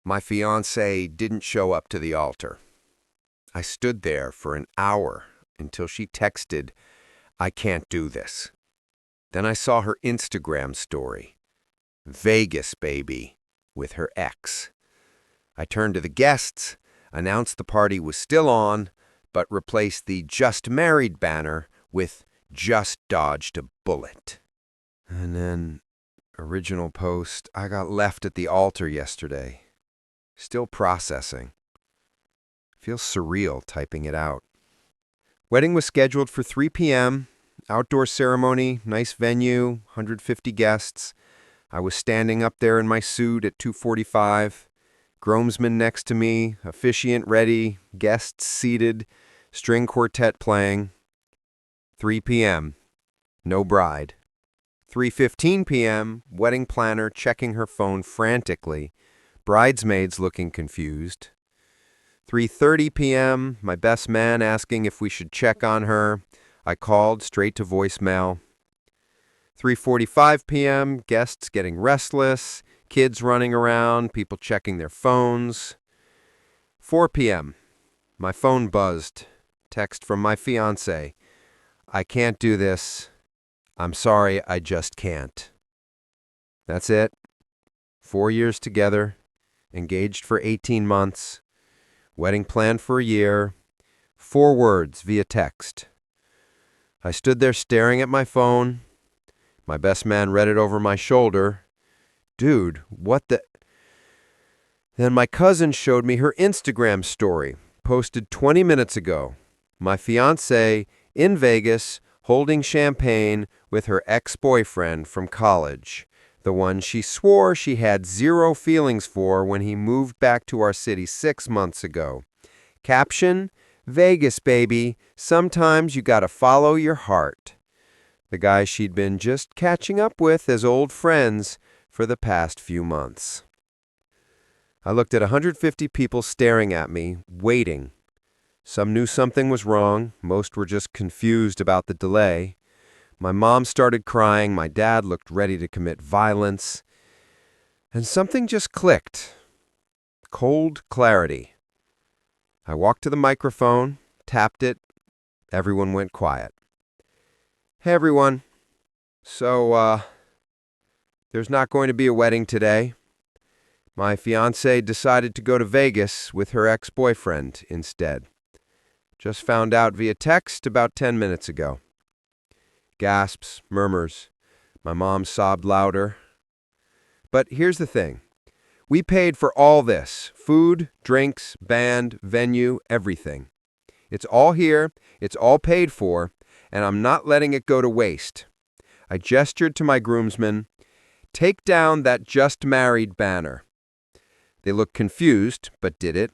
My fiancée didn't show up to the altar. I stood there for an hour until she texted, "I can't do this." Then I saw her Instagram story. Vegas, baby, with her ex. I turned to the guests, announced the party was still on, but replaced the "just married" banner with "just dodged a bullet." And then, original post, I got left at the altar yesterday. Still processing. Feels surreal typing it out. Wedding was scheduled for 3 p.m., outdoor ceremony, nice venue, 150 guests. I was standing up there in my suit at 2:45, groomsmen next to me, officiant ready, guests seated, string quartet playing. 3 p.m., no bride. 3:15 p.m., wedding planner checking her phone frantically, bridesmaids looking confused. 3:30 p.m., my best man asking if we should check on her. I called straight to voicemail. 3:45 p.m., guests getting restless, kids running around, people checking their phones. 4 p.m., my phone buzzed. Text from my fiancée. "I can't do this. I'm sorry, I just can't." That's it. 4 years together, engaged for 18 months, wedding planned for a year, 4 words via text. I stood there staring at my phone. My best man read it over my shoulder. "Dude, what the..." Then my cousin showed me her Instagram story, posted 20 minutes ago. My fiancée in Vegas, holding champagne with her ex-boyfriend from college, the one she swore she had zero feelings for when he moved back to our city 6 months ago. Caption, "Vegas, baby, sometimes you gotta follow your heart." The guy she'd been just catching up with as old friends for the past few months. I looked at 150 people staring at me, waiting. Some knew something was wrong. Most were just confused about the delay. My mom started crying. My dad looked ready to commit violence. And something just clicked. Cold clarity. I walked to the microphone, tapped it. Everyone went quiet. "Hey, everyone. So, there's not going to be a wedding today. My fiancée decided to go to Vegas with her ex-boyfriend instead. Just found out via text about 10 minutes ago." Gasps, murmurs. My mom sobbed louder. But here's the thing. We paid for all this. Food, drinks, band, venue, everything. It's all here, it's all paid for, and I'm not letting it go to waste. I gestured to my groomsmen. "Take down that 'just married' banner." They looked confused, but did it.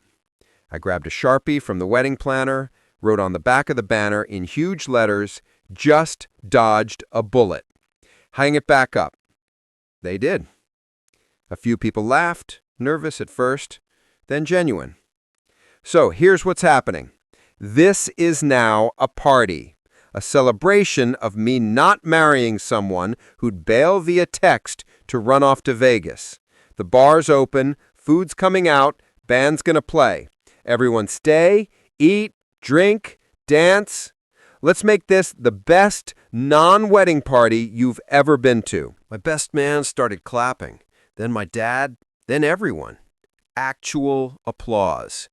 I grabbed a Sharpie from the wedding planner, wrote on the back of the banner in huge letters, "Just dodged a bullet. Hang it back up." They did. A few people laughed, nervous at first, then genuine. So here's what's happening. This is now a party, a celebration of me not marrying someone who'd bail via text to run off to Vegas. The bar's open, food's coming out, band's gonna play. Everyone stay, eat, drink, dance. Let's make this the best non-wedding party you've ever been to. My best man started clapping, then my dad, then everyone. Actual applause.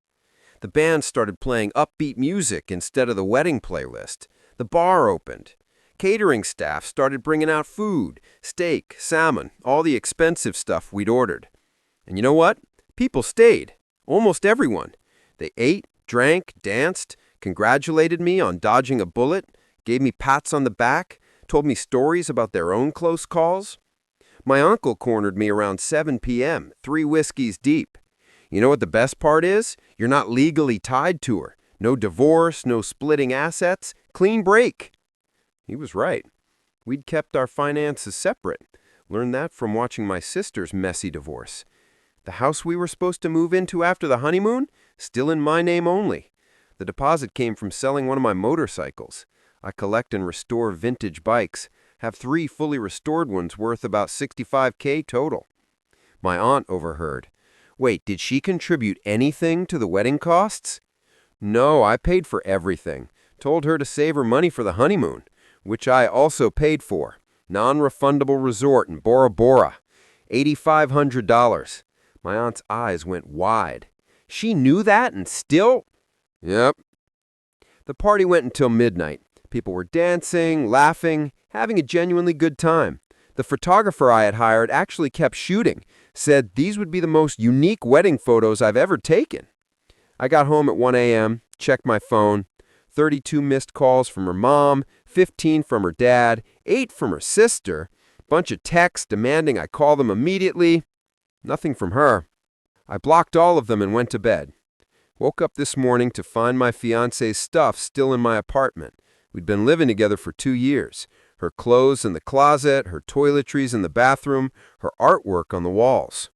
The band started playing upbeat music instead of the wedding playlist. The bar opened. Catering staff started bringing out food, steak, salmon, all the expensive stuff we'd ordered. And you know what? People stayed. Almost everyone. They ate, drank, danced, congratulated me on dodging a bullet, gave me pats on the back, told me stories about their own close calls. My uncle cornered me around 7 p.m., 3 whiskeys deep. You know what the best part is? You're not legally tied to her. No divorce, no splitting assets, clean break. He was right. We'd kept our finances separate. Learned that from watching my sister's messy divorce. The house we were supposed to move into after the honeymoon? Still in my name only. The deposit came from selling one of my motorcycles. I collect and restore vintage bikes. Have 3 fully restored ones worth about $65K total. My aunt overheard. Wait, did she contribute anything to the wedding costs? No, I paid for everything. Told her to save her money for the honeymoon, which I also paid for. Non-refundable resort in Bora Bora. $8,500. My aunt's eyes went wide. She knew that and still? Yep. The party went until midnight. People were dancing, laughing, having a genuinely good time. The photographer I had hired actually kept shooting, said these would be the most unique wedding photos I've ever taken. I got home at 1 a.m., checked my phone. 32 missed calls from her mom, 15 from her dad, 8 from her sister, bunch of texts demanding I call them immediately. Nothing from her. I blocked all of them and went to bed. Woke up this morning to find my fiancée's stuff still in my apartment. We'd been living together for 2 years. Her clothes in the closet, her toiletries in the bathroom, her artwork on the walls.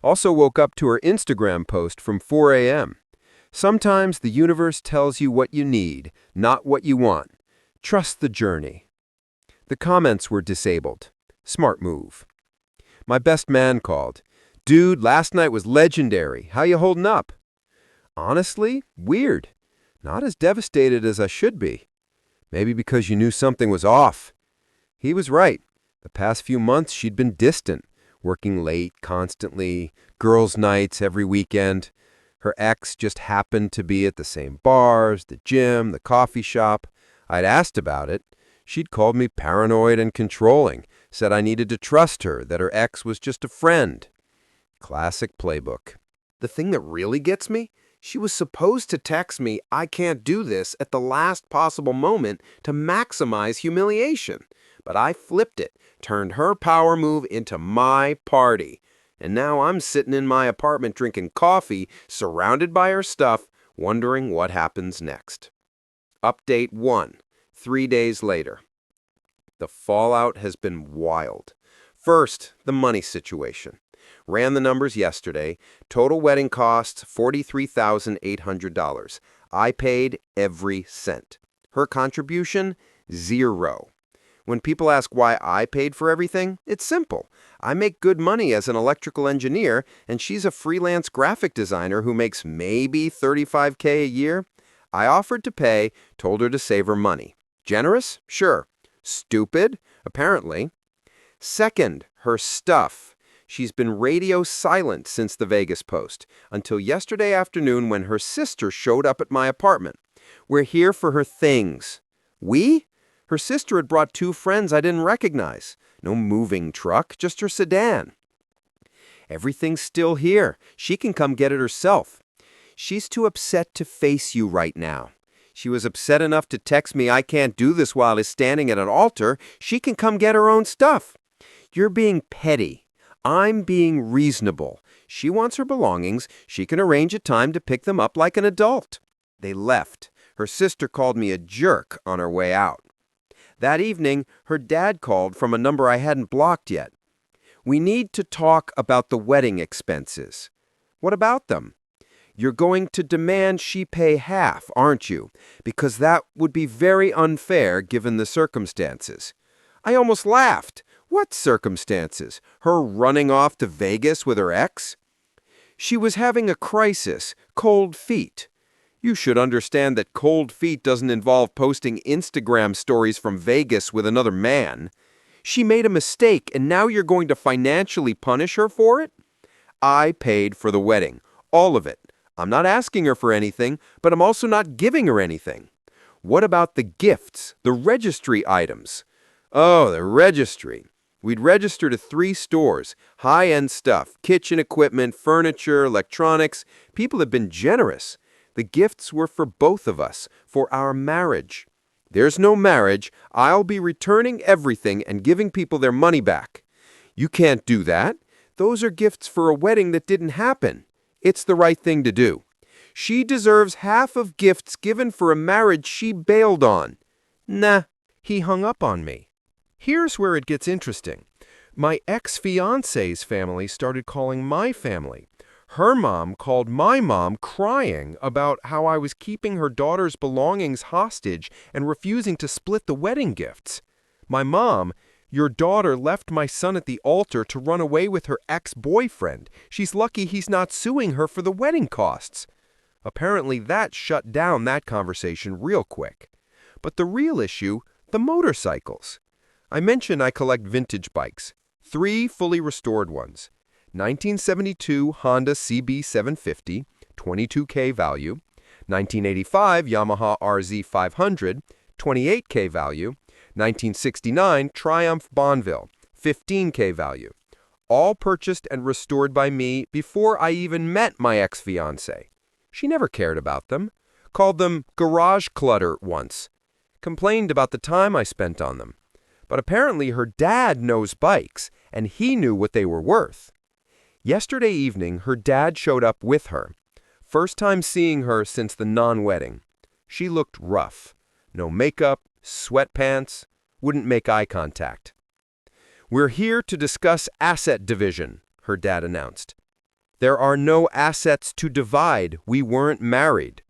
Also woke up to her Instagram post from 4 a.m. Sometimes the universe tells you what you need, not what you want. Trust the journey. The comments were disabled. Smart move. My best man called. Dude, last night was legendary. How you holding up? Honestly, weird. Not as devastated as I should be. Maybe because you knew something was off. He was right. The past few months she'd been distant, working late, constantly, girls' nights every weekend. Her ex just happened to be at the same bars, the gym, the coffee shop. I'd asked about it. She'd called me paranoid and controlling, said I needed to trust her, that her ex was just a friend. Classic playbook. The thing that really gets me? She was supposed to text me, "I can't do this," at the last possible moment to maximize humiliation. But I flipped it, turned her power move into my party. And now I'm sitting in my apartment drinking coffee, surrounded by her stuff, wondering what happens next. Update 1, 3 days later. The fallout has been wild. First, the money situation. Ran the numbers yesterday. Total wedding costs, $43,800. I paid every cent. Her contribution, 0. When people ask why I paid for everything, it's simple. I make good money as an electrical engineer, and she's a freelance graphic designer who makes maybe $35K a year. I offered to pay, told her to save her money. Generous? Sure. Stupid? Apparently. Second, her stuff. She's been radio silent since the Vegas post, until yesterday afternoon when her sister showed up at my apartment. We're here for her things. We? Her sister had brought 2 friends I didn't recognize. No moving truck, just her sedan. Everything's still here. She can come get it herself. She's too upset to face you right now. She was upset enough to text me, "I can't do this while I'm standing at an altar." She can come get her own stuff. You're being petty. I'm being reasonable. She wants her belongings. She can arrange a time to pick them up like an adult. They left. Her sister called me a jerk on her way out. That evening, her dad called from a number I hadn't blocked yet. We need to talk about the wedding expenses. What about them? You're going to demand she pay half, aren't you? Because that would be very unfair given the circumstances. I almost laughed. What circumstances? Her running off to Vegas with her ex? She was having a crisis, cold feet. You should understand that cold feet doesn't involve posting Instagram stories from Vegas with another man. She made a mistake, and now you're going to financially punish her for it? I paid for the wedding, all of it. I'm not asking her for anything, but I'm also not giving her anything. What about the gifts, the registry items? Oh, the registry. We'd register to 3 stores, high-end stuff, kitchen equipment, furniture, electronics. People have been generous. The gifts were for both of us, for our marriage. There's no marriage. I'll be returning everything and giving people their money back. You can't do that. Those are gifts for a wedding that didn't happen. It's the right thing to do. She deserves half of gifts given for a marriage she bailed on. Nah, he hung up on me. Here's where it gets interesting. My ex-fiancée's family started calling my family. Her mom called my mom crying about how I was keeping her daughter's belongings hostage and refusing to split the wedding gifts. My mom, Your daughter left my son at the altar to run away with her ex-boyfriend. She's lucky he's not suing her for the wedding costs. Apparently that shut down that conversation real quick. But the real issue, the motorcycles. I mentioned I collect vintage bikes, 3 fully restored ones. 1972 Honda CB750, 22K value. 1985 Yamaha RZ 500, 28K value. 1969 Triumph Bonneville, 15K value. All purchased and restored by me before I even met my ex-fiancée. She never cared about them. Called them garage clutter once. Complained about the time I spent on them. But apparently her dad knows bikes, and he knew what they were worth. Yesterday evening, her dad showed up with her. First time seeing her since the non-wedding. She looked rough. No makeup, sweatpants, wouldn't make eye contact. "We're here to discuss asset division," her dad announced. "There are no assets to divide. We weren't married."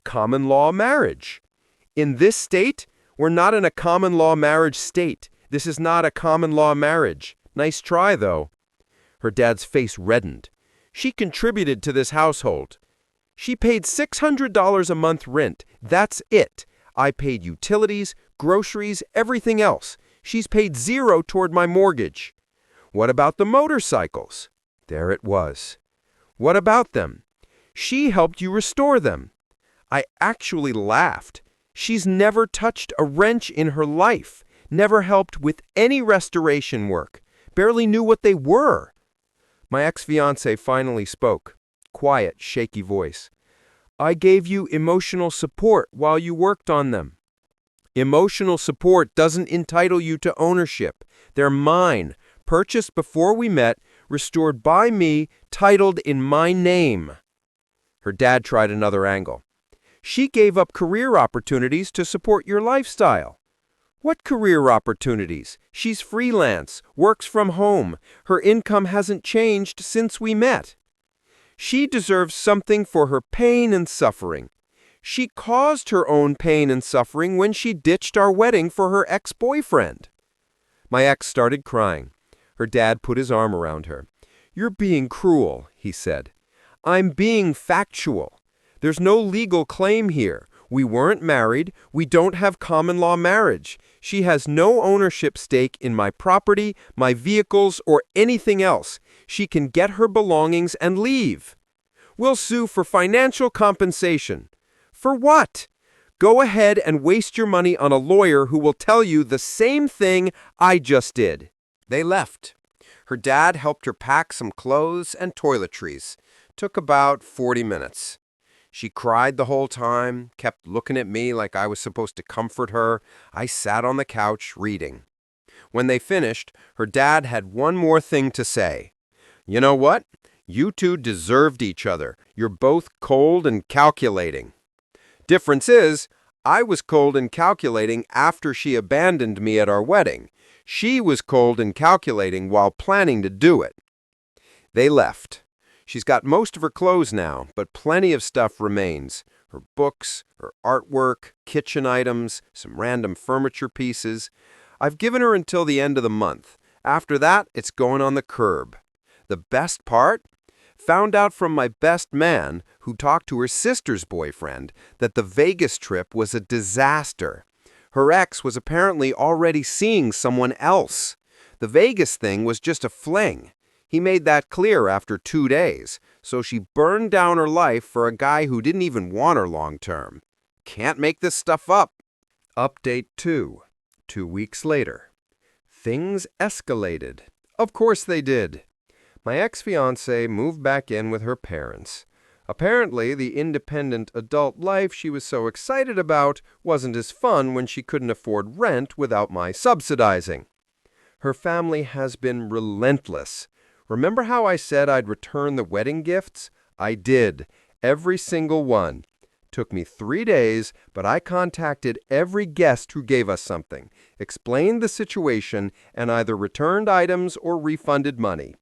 Common law marriage. In this state, we're not in a common law marriage state. This is not a common law marriage. Nice try, though. Her dad's face reddened. She contributed to this household. She paid $600 a month rent. That's it. I paid utilities, groceries, everything else. She's paid zero toward my mortgage. What about the motorcycles? There it was. What about them? She helped you restore them. I actually laughed. She's never touched a wrench in her life, never helped with any restoration work, barely knew what they were. My ex-fiancée finally spoke, quiet, shaky voice. I gave you emotional support while you worked on them. Emotional support doesn't entitle you to ownership. They're mine, purchased before we met, restored by me, titled in my name. Her dad tried another angle. She gave up career opportunities to support your lifestyle. What career opportunities? She's freelance, works from home. Her income hasn't changed since we met. She deserves something for her pain and suffering. She caused her own pain and suffering when she ditched our wedding for her ex-boyfriend. My ex started crying. Her dad put his arm around her. You're being cruel, he said. I'm being factual. There's no legal claim here. We weren't married. We don't have common law marriage. She has no ownership stake in my property, my vehicles, or anything else. She can get her belongings and leave. We'll sue for financial compensation. For what? Go ahead and waste your money on a lawyer who will tell you the same thing I just did. They left. Her dad helped her pack some clothes and toiletries. Took about 40 minutes. She cried the whole time, kept looking at me like I was supposed to comfort her. I sat on the couch reading. When they finished, her dad had one more thing to say. You know what? You two deserved each other. You're both cold and calculating. Difference is, I was cold and calculating after she abandoned me at our wedding. She was cold and calculating while planning to do it. They left. She's got most of her clothes now, but plenty of stuff remains. Her books, her artwork, kitchen items, some random furniture pieces. I've given her until the end of the month. After that, it's going on the curb. The best part? Found out from my best man, who talked to her sister's boyfriend, that the Vegas trip was a disaster. Her ex was apparently already seeing someone else. The Vegas thing was just a fling. He made that clear after 2 days, so she burned down her life for a guy who didn't even want her long term. Can't make this stuff up. Update 2. 2 weeks later. Things escalated. Of course they did. My ex-fiancée moved back in with her parents. Apparently, the independent adult life she was so excited about wasn't as fun when she couldn't afford rent without my subsidizing. Her family has been relentless. Remember how I said I'd return the wedding gifts? I did. Every single one. Took me 3 days, but I contacted every guest who gave us something, explained the situation, and either returned items or refunded money.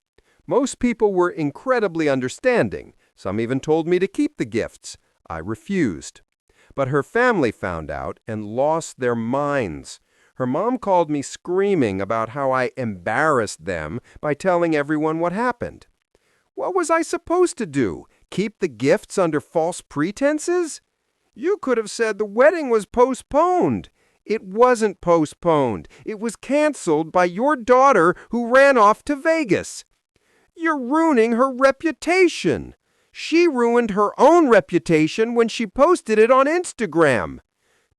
Most people were incredibly understanding. Some even told me to keep the gifts. I refused. But her family found out and lost their minds. Her mom called me screaming about how I embarrassed them by telling everyone what happened. What was I supposed to do? Keep the gifts under false pretenses? You could have said the wedding was postponed. It wasn't postponed. It was canceled by your daughter who ran off to Vegas. You're ruining her reputation. She ruined her own reputation when she posted it on Instagram.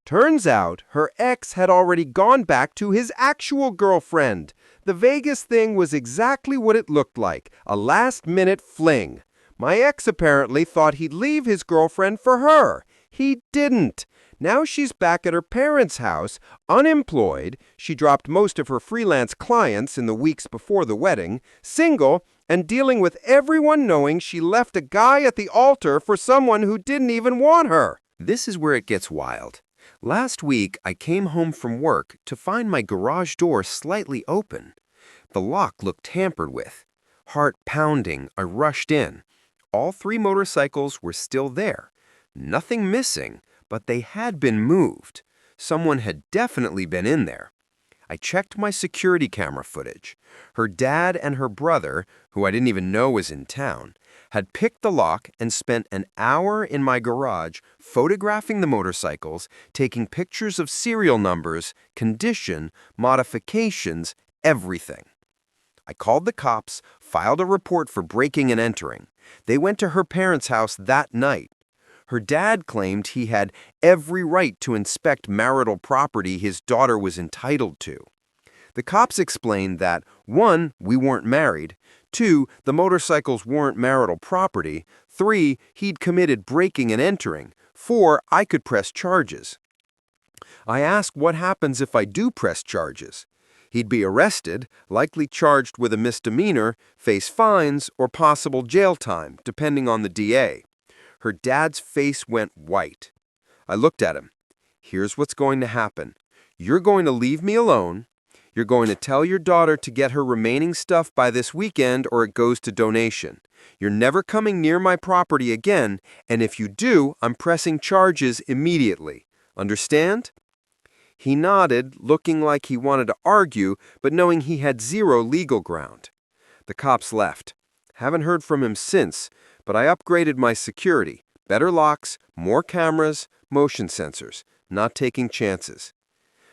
Turns out her ex had already gone back to his actual girlfriend. The Vegas thing was exactly what it looked like, a last-minute fling. My ex apparently thought he'd leave his girlfriend for her. He didn't. Now she's back at her parents' house, unemployed. She dropped most of her freelance clients in the weeks before the wedding, single, and dealing with everyone knowing she left a guy at the altar for someone who didn't even want her. This is where it gets wild. Last week, I came home from work to find my garage door slightly open. The lock looked tampered with. Heart pounding, I rushed in. All 3 motorcycles were still there. Nothing missing, but they had been moved. Someone had definitely been in there. I checked my security camera footage. Her dad and her brother, who I didn't even know was in town, had picked the lock and spent an hour in my garage photographing the motorcycles, taking pictures of serial numbers, condition, modifications, everything. I called the cops, filed a report for breaking and entering. They went to her parents' house that night. Her dad claimed he had every right to inspect marital property his daughter was entitled to. The cops explained that, 1, we weren't married, 2, the motorcycles weren't marital property, 3, he'd committed breaking and entering, 4, I could press charges. I asked what happens if I do press charges. He'd be arrested, likely charged with a misdemeanor, face fines, or possible jail time, depending on the DA. Her dad's face went white. I looked at him. Here's what's going to happen. You're going to leave me alone. You're going to tell your daughter to get her remaining stuff by this weekend or it goes to donation. You're never coming near my property again, and if you do, I'm pressing charges immediately. Understand? He nodded, looking like he wanted to argue, but knowing he had 0 legal ground. The cops left. Haven't heard from him since, but I upgraded my security. Better locks, more cameras, motion sensors. Not taking chances.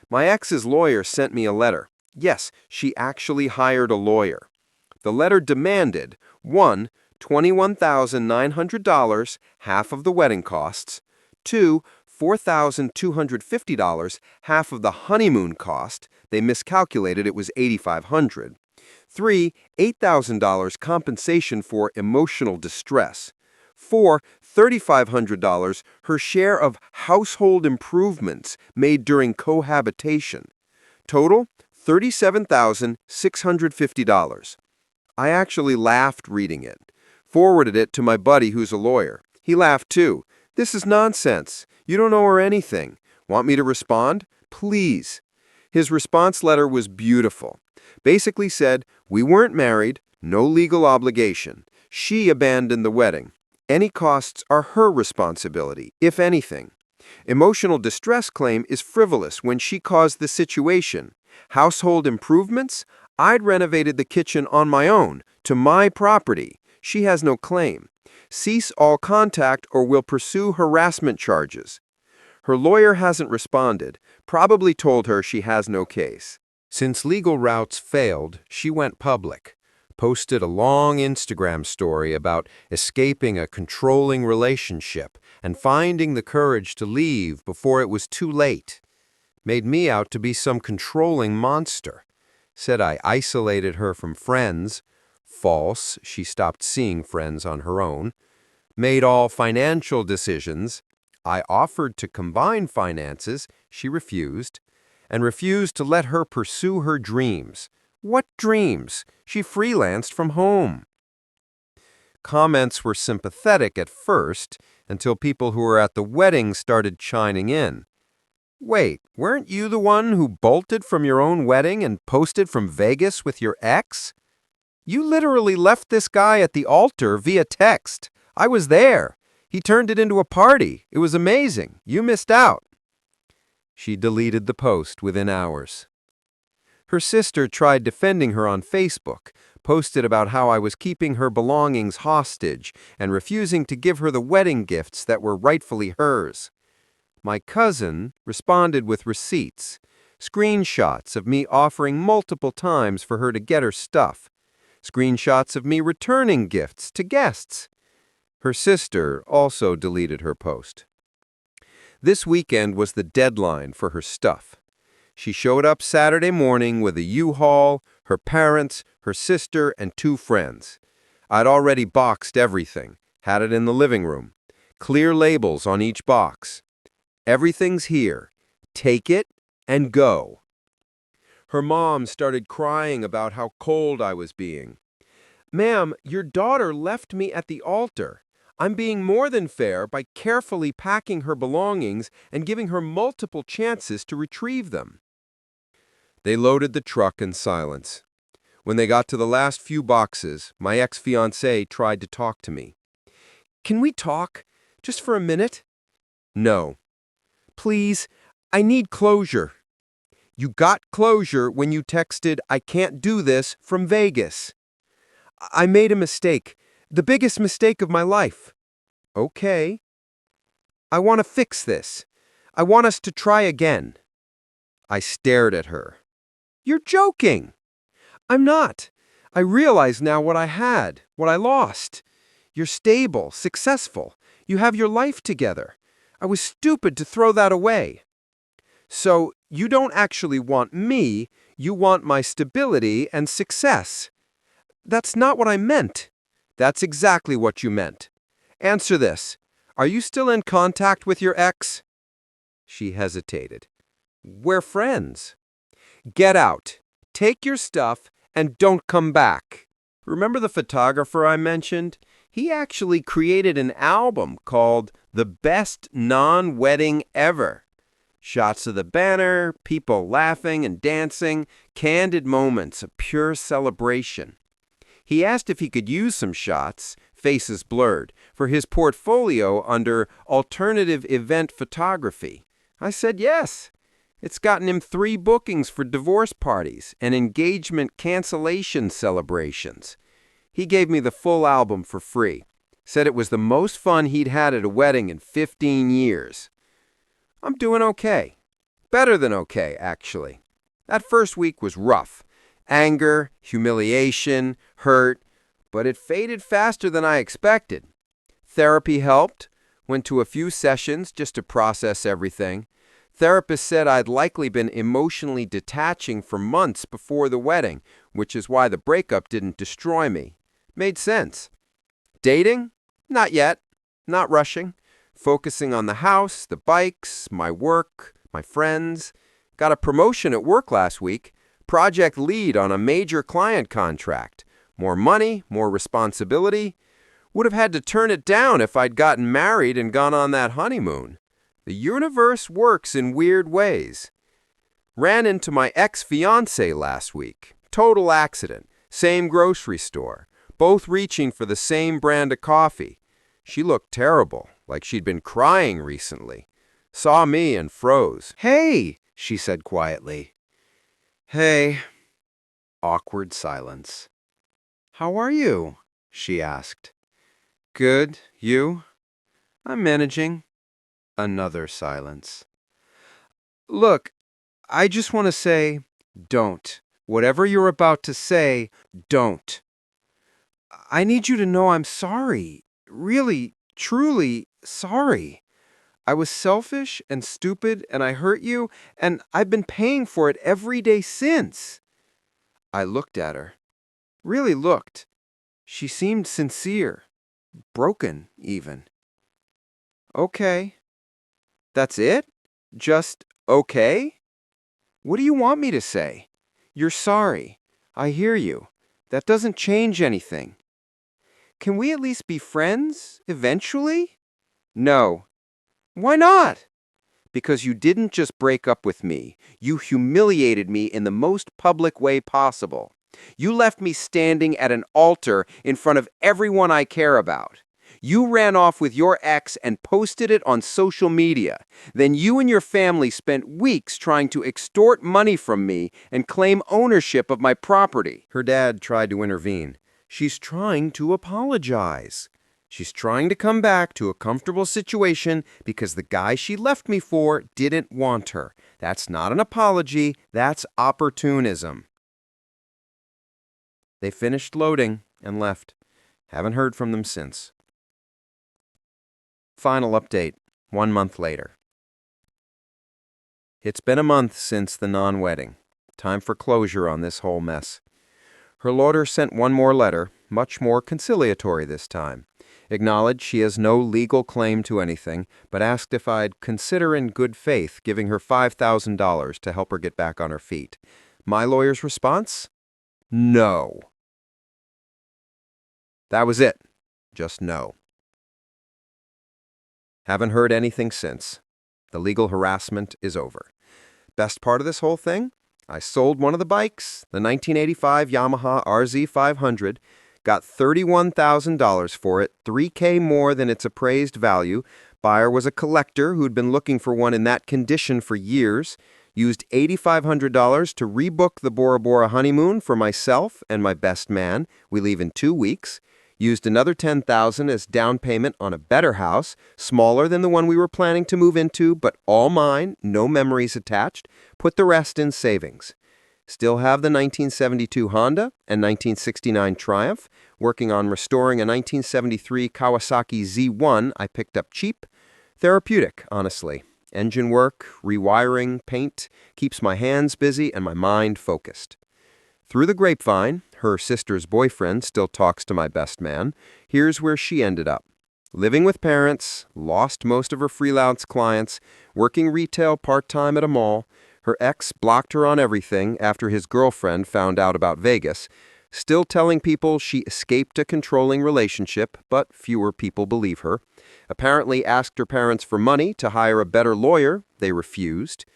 My ex's lawyer sent me a letter. Yes, she actually hired a lawyer. The letter demanded 1, $21,900, half of the wedding costs, 2, $4,250, half of the honeymoon cost. They miscalculated, it was $8,500. 3, $8,000 compensation for emotional distress. 4, $3,500 her share of household improvements made during cohabitation. Total, $37,650. I actually laughed reading it. Forwarded it to my buddy who's a lawyer. He laughed too. This is nonsense. You don't owe her anything. Want me to respond? Please. His response letter was beautiful. Basically said, we weren't married, no legal obligation. She abandoned the wedding. Any costs are her responsibility, if anything. Emotional distress claim is frivolous when she caused the situation. Household improvements? I'd renovated the kitchen on my own, to my property. She has no claim. Cease all contact or will pursue harassment charges. Her lawyer hasn't responded, probably told her she has no case. Since legal routes failed, she went public. Posted a long Instagram story about escaping a controlling relationship and finding the courage to leave before it was too late. Made me out to be some controlling monster. Said I isolated her from friends. False, she stopped seeing friends on her own. Made all financial decisions. I offered to combine finances. She refused. And refused to let her pursue her dreams. What dreams? She freelanced from home. Comments were sympathetic at first, until people who were at the wedding started chiming in. Wait, weren't you the one who bolted from your own wedding and posted from Vegas with your ex? You literally left this guy at the altar via text. I was there. He turned it into a party. It was amazing. You missed out. She deleted the post within hours. Her sister tried defending her on Facebook, posted about how I was keeping her belongings hostage and refusing to give her the wedding gifts that were rightfully hers. My cousin responded with receipts, screenshots of me offering multiple times for her to get her stuff, screenshots of me returning gifts to guests. Her sister also deleted her post. This weekend was the deadline for her stuff. She showed up Saturday morning with a U-Haul, her parents, her sister, and 2 friends. I'd already boxed everything, had it in the living room. Clear labels on each box. Everything's here. Take it and go. Her mom started crying about how cold I was being. "Ma'am, your daughter left me at the altar. I'm being more than fair by carefully packing her belongings and giving her multiple chances to retrieve them." They loaded the truck in silence. When they got to the last few boxes, my ex-fiancée tried to talk to me. "Can we talk? Just for a minute?" "No." "Please, I need closure." "You got closure when you texted, 'I can't do this,' from Vegas." "I made a mistake. The biggest mistake of my life." "Okay." "I want to fix this. I want us to try again." I stared at her. "You're joking." "I'm not. I realize now what I had, what I lost. You're stable, successful. You have your life together. I was stupid to throw that away." "So you don't actually want me, you want my stability and success." "That's not what I meant." "That's exactly what you meant. Answer this. Are you still in contact with your ex?" She hesitated. "We're friends." "Get out. Take your stuff and don't come back." Remember the photographer I mentioned? He actually created an album called The Best Non-Wedding Ever. Shots of the banner, people laughing and dancing, candid moments of pure celebration. He asked if he could use some shots, faces blurred, for his portfolio under alternative event photography. I said yes. It's gotten him 3 bookings for divorce parties and engagement cancellation celebrations. He gave me the full album for free. Said it was the most fun he'd had at a wedding in 15 years. I'm doing okay. Better than okay, actually. That first week was rough. Anger, humiliation, hurt, but it faded faster than I expected. Therapy helped. Went to a few sessions just to process everything. Therapist said I'd likely been emotionally detaching for months before the wedding, which is why the breakup didn't destroy me. Made sense. Dating? Not yet. Not rushing. Focusing on the house, the bikes, my work, my friends. Got a promotion at work last week. Project lead on a major client contract. More money, more responsibility. Would have had to turn it down if I'd gotten married and gone on that honeymoon. The universe works in weird ways. Ran into my ex-fiancée last week. Total accident. Same grocery store. Both reaching for the same brand of coffee. She looked terrible, like she'd been crying recently. Saw me and froze. "Hey," she said quietly. "Hey." Awkward silence. "How are you?" she asked. "Good. You?" "I'm managing." Another silence. "Look, I just want to say, don't. Whatever you're about to say, don't. I need you to know I'm sorry. Really, truly sorry. I was selfish and stupid, and I hurt you, and I've been paying for it every day since." I looked at her. Really looked. She seemed sincere. Broken, even. "Okay." "That's it? Just okay?" "What do you want me to say?" "You're sorry. I hear you. That doesn't change anything." "Can we at least be friends, eventually?" "No." "Why not?" "Because you didn't just break up with me. You humiliated me in the most public way possible. You left me standing at an altar in front of everyone I care about. You ran off with your ex and posted it on social media. Then you and your family spent weeks trying to extort money from me and claim ownership of my property." Her dad tried to intervene. "She's trying to apologize. She's trying to come back to a comfortable situation because the guy she left me for didn't want her. That's not an apology, that's opportunism." They finished loading and left. Haven't heard from them since. Final update, 1 month later. It's been a month since the non-wedding. Time for closure on this whole mess. Her lawyer sent one more letter, much more conciliatory this time. Acknowledged she has no legal claim to anything, but asked if I'd consider in good faith giving her $5,000 to help her get back on her feet. My lawyer's response? No. That was it. Just no. Haven't heard anything since. The legal harassment is over. Best part of this whole thing? I sold one of the bikes, the 1985 Yamaha RZ500, got $31,000 for it, $3,000 more than its appraised value. Buyer was a collector who'd been looking for one in that condition for years. Used $8,500 to rebook the Bora Bora honeymoon for myself and my best man. We leave in 2 weeks. Used another $10,000 as down payment on a better house, smaller than the one we were planning to move into, but all mine, no memories attached. Put the rest in savings. Still have the 1972 Honda and 1969 Triumph, working on restoring a 1973 Kawasaki Z1 I picked up cheap. Therapeutic, honestly. Engine work, rewiring, paint, keeps my hands busy and my mind focused. Through the grapevine, her sister's boyfriend still talks to my best man. Here's where she ended up. Living with parents, lost most of her freelance clients, working retail part-time at a mall. Her ex blocked her on everything after his girlfriend found out about Vegas. Still telling people she escaped a controlling relationship, but fewer people believe her. Apparently asked her parents for money to hire a better lawyer. They refused.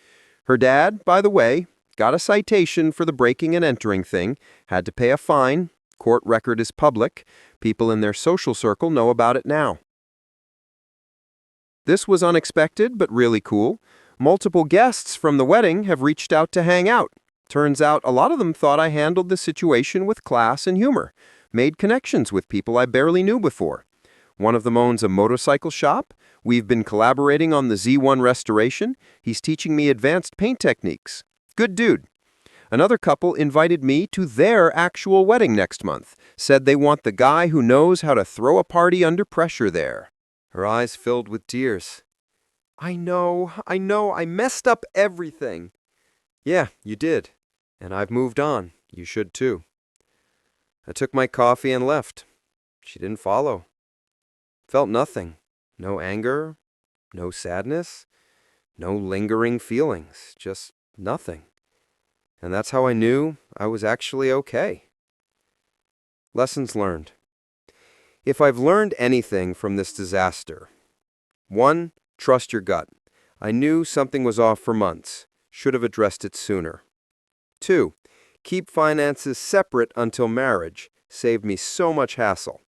Her dad, by the way, got a citation for the breaking and entering thing, had to pay a fine. Court record is public. People in their social circle know about it now. This was unexpected, but really cool. Multiple guests from the wedding have reached out to hang out. Turns out a lot of them thought I handled the situation with class and humor. Made connections with people I barely knew before. One of them owns a motorcycle shop. We've been collaborating on the Z1 restoration. He's teaching me advanced paint techniques. Good dude. Another couple invited me to their actual wedding next month. Said they want the guy who knows how to throw a party under pressure there. Her eyes filled with tears. I know, I messed up everything. Yeah, you did. And I've moved on. You should too. I took my coffee and left. She didn't follow. Felt nothing. No anger, no sadness, no lingering feelings, just nothing. And that's how I knew I was actually okay. Lessons learned. If I've learned anything from this disaster, 1, trust your gut. I knew something was off for months. Should have addressed it sooner. 2, keep finances separate until marriage. Saved me so much hassle.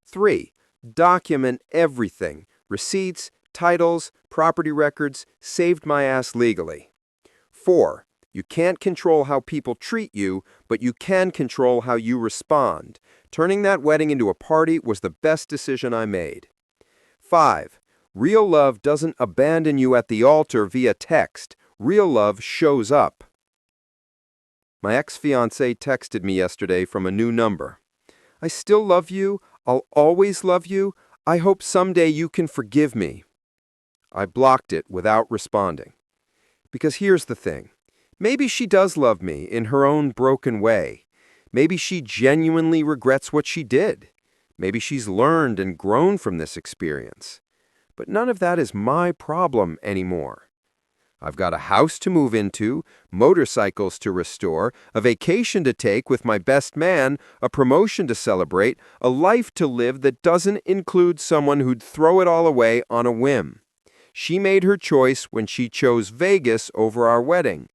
3, document everything. Receipts, titles, property records. Saved my ass legally. 4, you can't control how people treat you, but you can control how you respond. Turning that wedding into a party was the best decision I made. 5, real love doesn't abandon you at the altar via text. Real love shows up. My ex-fiancée texted me yesterday from a new number. I still love you. I'll always love you. I hope someday you can forgive me. I blocked it without responding. Because here's the thing. Maybe she does love me in her own broken way. Maybe she genuinely regrets what she did. Maybe she's learned and grown from this experience. But none of that is my problem anymore. I've got a house to move into, motorcycles to restore, a vacation to take with my best man, a promotion to celebrate, a life to live that doesn't include someone who'd throw it all away on a whim. She made her choice when she chose Vegas over our wedding.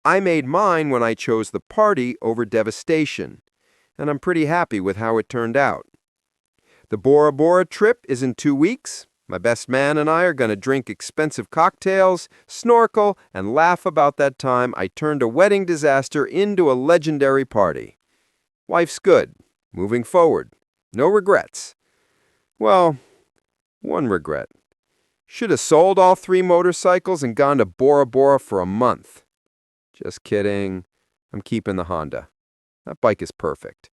I made mine when I chose the party over devastation. And I'm pretty happy with how it turned out. The Bora Bora trip is in 2 weeks. My best man and I are going to drink expensive cocktails, snorkel, and laugh about that time I turned a wedding disaster into a legendary party. Life's good. Moving forward. No regrets. Well, one regret. Should have sold all 3 motorcycles and gone to Bora Bora for a month. Just kidding. I'm keeping the Honda. That bike is perfect.